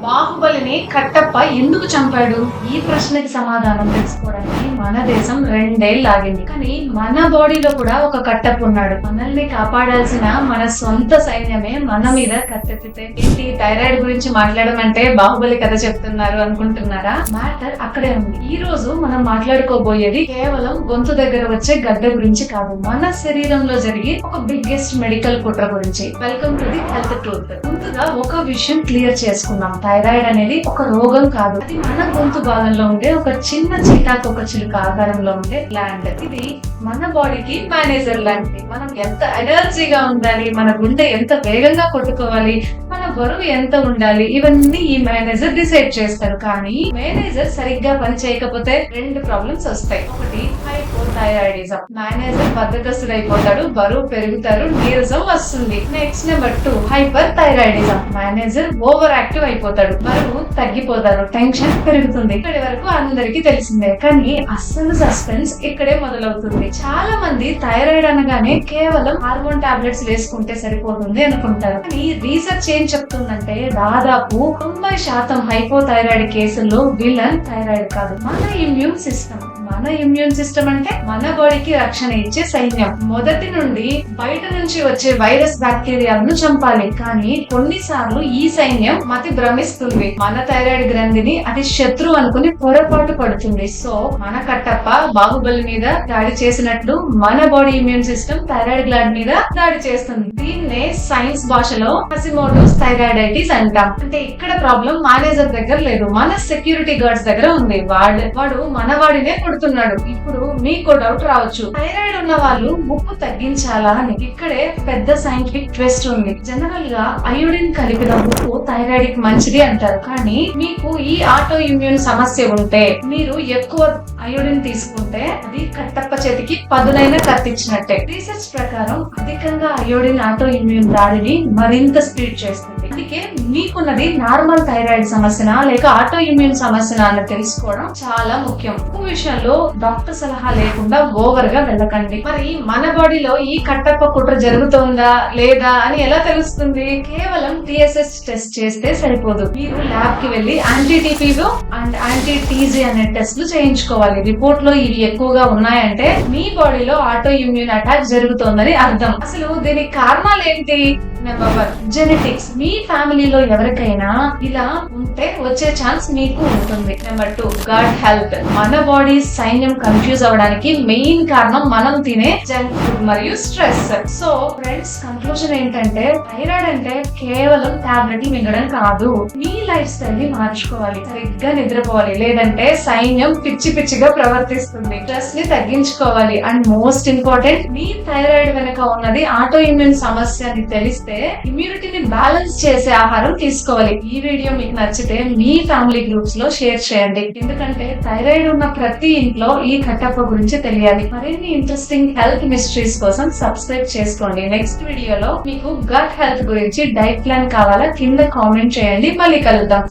బాహుబలిని కట్టప్ప ఎందుకు చంపాడు? ఈ ప్రశ్నకి సమాధానం తెలుసుకోవడానికి మన దేశం 2 ఏళ్ళు ఆగింది. కానీ మన బాడీలో కూడా ఒక కట్టప్ప ఉన్నాడు. మనల్ని కాపాడాల్సిన మన సొంత సైన్యమే మన మీద కత్తెత్తితే ఏంటి? థైరాయిడ్ గురించి మాట్లాడమంటే బాహుబలి కథ చెప్తున్నారు అనుకుంటున్నారా? మ్యాటర్ అక్కడే ఉంది. ఈ రోజు మనం మాట్లాడుకోబోయేది కేవలం గొంతు దగ్గర వచ్చే గడ్డ గురించి కాదు, మన శరీరంలో జరిగి ఒక బిగ్గెస్ట్ మెడికల్ కుట్ర గురించి. Welcome to the health truth. ముందుగా ఒక విషయం క్లియర్ చేసుకున్నాం. థైరాయిడ్ అనేది ఒక రోగం కాదు. అది మన గొంతు భాగంలో ఉండే ఒక చిన్న చీటాకొక చిలుక ఆకారంలో ఉండే గ్లాండ్. ఇది మన బాడీకి మేనేజర్ లాంటిది. మనం ఎంత ఎనర్జీగా ఉండాలి, మన గుండె ఎంత వేగంగా కొట్టుకోవాలి, మన బరువు ఎంత ఉండాలి, ఇవన్నీ ఈ మేనేజర్ డిసైడ్ చేస్తారు. కానీ మేనేజర్ సరిగ్గా పని చేయకపోతే 2 ప్రాబ్లమ్స్ వస్తాయి. ఒకటి హైపోథైరాయిడిజం. మేనేజర్ బద్దకస్తుడు అయిపోతాడు, బరువు పెరుగుతారు, నీరసం వస్తుంది. Next number 2 hyper thyroidism. Manager over active అయిపోతాడు, బరువు తగ్గిపోతారు, టెన్షన్ పెరుగుతుంది. ఇక్కడి వరకు అందరికీ తెలిసిందే. కానీ అస్సలు సస్పెన్స్ ఇక్కడే మొదలవుతుంది. చాలా మంది థైరాయిడ్ అనగానే కేవలం హార్మోన్ టాబ్లెట్స్ వేసుకుంటే సరిపోతుంది అనుకుంటారు. కానీ రీసెర్చ్ ఏం చెప్తుందంటే దాదాపు 90% హైపోథైరాయిడ్ కేసుల్లో విలన్ థైరాయిడ్ కాదు, మన ఇమ్యూన్ సిస్టమ్. మన ఇమ్యూన్ సిస్టమ్ అంటే మన బాడీకి రక్షణ ఇచ్చే సైన్యం. మొదటి నుండి బయట నుంచి వచ్చే వైరస్ బ్యాక్టీరియాలను చంపాలి. కానీ కొన్నిసార్లు ఈ సైన్యం మతి భ్రమిస్తుంది. మన థైరాయిడ్ గ్రంథిని అది శత్రు అనుకుని పొరపాటు పడుతుంది. సో మన కట్టప్ప బాహుబలి మీద దాడి చేసినట్లు మన body immune system thyroid gland మీద దాడి చేస్తుంది. దీన్నే సైన్స్ భాషలో హసిమోటోస్ థైరాయిడైటిస్ అంటాం. అంటే ఇక్కడ ప్రాబ్లం మేనేజర్ దగ్గర లేదు, మన సెక్యూరిటీ గార్డ్స్ దగ్గర ఉంది. వాడు మన వాడినే కొడుతున్నాడు. ఇప్పుడు మీకు డౌట్ రావచ్చు, థైరాయిడ్ ఉన్న వాళ్ళు ఉప్పు తగ్గించాలా అని. ఇక్కడే పెద్ద సైంటిఫిక్ ట్విస్ట్ ఉంది. జనరల్ గా అయోడిన్ కలిపిన ఉప్పు థైరాయిడ్ కి మంచిది అంటారు. కానీ మీకు ఈ ఆటో ఇమ్యూన్ సమస్య ఉంటే, మీరు ఎక్కువ అయోడిన్ తీసుకుంటే అది కట్టప్ప చేతికి పదునైన కత్తిచ్చినట్టే. రీసెర్చ్ ప్రకారం అధికంగా అయోడిన్ ఆటో ఇమ్యూన్ దాడిని మరింత స్పీడ్ చేస్తుంది. అందుకే మీకున్నది నార్మల్ థైరాయిడ్ సమస్యనా లేక ఆటో ఇమ్యూన్ సమస్యనా అని తెలుసుకోవడం చాలా ముఖ్యం. ఉప్పు విషయంలో డాక్టర్ సలహా లేకుండా ఓవర్ గా వెళ్ళకండి. మరి మన బాడీలో ఈ కట్టప్ప కుట్ర జరుగుతుందా లేదా అని ఎలా తెలుస్తుంది? కేవలం TSH టెస్ట్ చేస్తే సరిపోదు. మీరు ల్యాబ్ కి వెళ్లి anti TPO and anti TG అనే టెస్ట్లు చేయించుకోవాలి. రిపోర్ట్ లో ఇవి ఎక్కువగా ఉన్నాయంటే మీ బాడీలో ఆటో ఇమ్యూన్ అటాక్ జరుగుతోందని అర్థం. అసలు దీనికి కారణాలు ఏంటి? Number 1 genetics. మీ ఫ్యామిలీలో ఎవరికైనా ఇలా ఉంటే వచ్చే ఛాన్స్ మీకు ఉంటుంది. Number 2 gut health. మన బాడీ సైన్యం కన్ఫ్యూజ్ అవడానికి మెయిన్ కారణం మనం తినే జంక్ ఫుడ్ మరియు స్ట్రెస్. సో ఫ్రెండ్స్, కన్క్లూజన్ ఏంటంటే థైరాయిడ్ అంటే కేవలం టాబ్లెట్లు మింగడం కాదు. మీ లైఫ్ స్టైల్ ని మార్చుకోవాలి, సరిగ్గా నిద్రపోవాలి, లేదంటే సైన్యం పిచ్చి పిచ్చిగా ప్రవర్తిస్తుంది. స్ట్రెస్ ని తగ్గించుకోవాలి. And most important, me thyroid వెనక ఉన్నది ఆటో ఇమ్యూన్ సమస్య అని తెలిస్తే ఇమ్యూనిటీని బ్యాలెన్స్ చేసే ఆహారం తీసుకోవాలి. ఈ వీడియో మీకు నచ్చితే మీ ఫ్యామిలీ గ్రూప్స్ లో షేర్ చేయండి. ఎందుకంటే థైరాయిడ్ ఉన్న ప్రతి ఇంట్లో ఈ కట్టప్ప గురించి తెలియాలి. మరిన్ని ఇంట్రెస్టింగ్ హెల్త్ మిస్టరీస్ కోసం సబ్స్క్రైబ్ చేసుకోండి. నెక్స్ట్ వీడియోలో మీకు గట్ హెల్త్ గురించి డైట్ ప్లాన్ కావాలా కింద కామెంట్ చేయండి. మళ్ళీ కలుద్దాం.